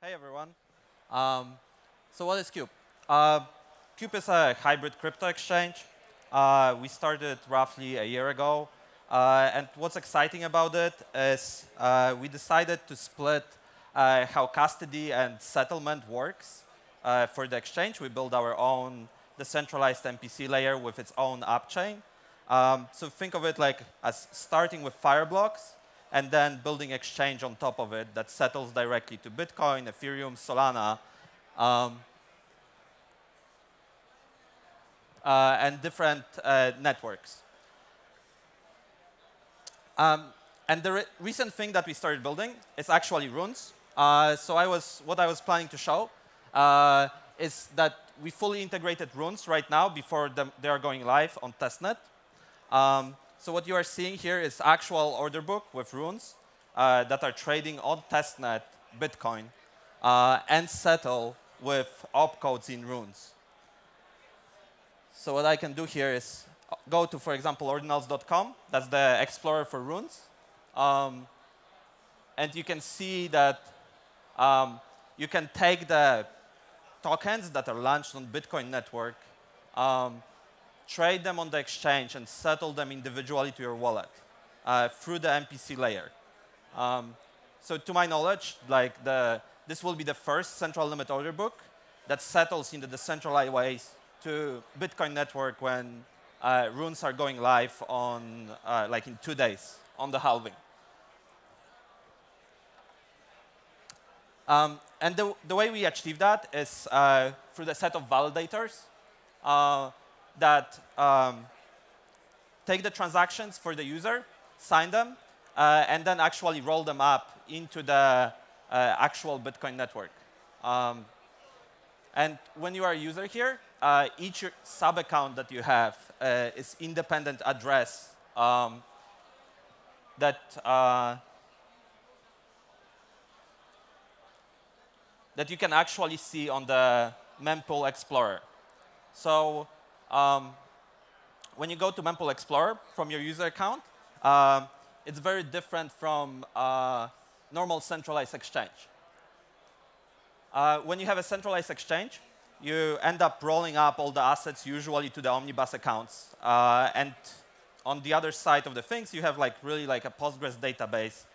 Hey, everyone. So what is Cube? Cube is a hybrid crypto exchange. We started roughly a year ago. And what's exciting about it is we decided to split how custody and settlement works for the exchange. We built our own decentralized MPC layer with its own app chain. So think of it like as starting with Fireblocks and then building exchange on top of it that settles directly to Bitcoin, Ethereum, Solana, and different networks. And the recent thing that we started building is actually runes. So what I was planning to show is that we fully integrated runes right now before they are going live on testnet. So what you are seeing here is actual order book with runes that are trading on testnet Bitcoin and settle with opcodes in runes. So what I can do here is go to, for example, ordinals.com. That's the explorer for runes. And you can see that you can take the tokens that are launched on Bitcoin network, trade them on the exchange, and settle them individually to your wallet through the MPC layer. So to my knowledge, this will be the first central limit order book that settles in the decentralized ways to Bitcoin network when runes are going live on in 2 days on the halving. And the way we achieve that is through the set of validators that take the transactions for the user, sign them, and then actually roll them up into the actual Bitcoin network. And when you are a user here, each sub-account that you have is independent address that you can actually see on the mempool explorer. So when you go to mempool explorer from your user account, it's very different from normal centralized exchange. When you have a centralized exchange, you end up rolling up all the assets usually to the omnibus accounts. And on the other side of the things, you have really a Postgres database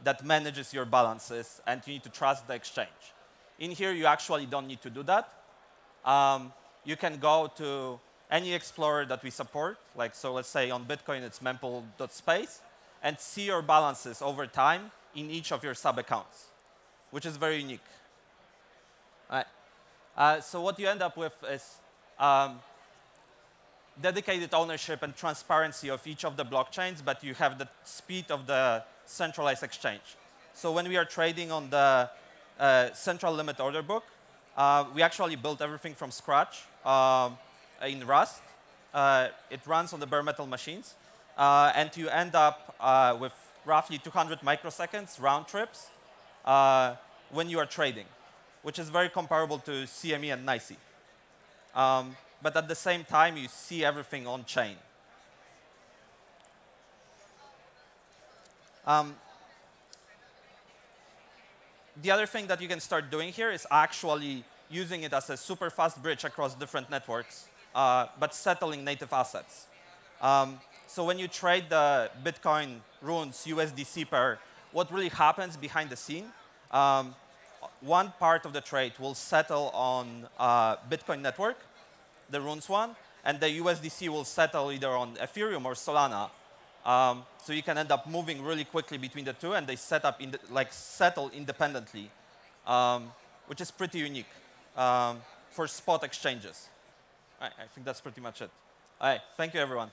that manages your balances, and you need to trust the exchange. In here, you actually don't need to do that. You can go to any explorer that we support. So let's say on Bitcoin, it's mempool.space, and see your balances over time in each of your sub-accounts, which is very unique. So what you end up with is dedicated ownership and transparency of each of the blockchains, but you have the speed of the centralized exchange. So when we are trading on the central limit order book, we actually built everything from scratch in Rust. It runs on the bare metal machines. And you end up with roughly 200 microseconds round trips when you are trading, which is very comparable to CME and NYSE. But at the same time, you see everything on chain. The other thing that you can start doing here is actually using it as a super fast bridge across different networks, but settling native assets. So when you trade the Bitcoin runes USDC pair, what really happens behind the scene, one part of the trade will settle on Bitcoin network, the runes one, and the USDC will settle either on Ethereum or Solana. So you can end up moving really quickly between the two, and they settle independently, which is pretty unique for spot exchanges. I think that's pretty much it. All right, thank you, everyone.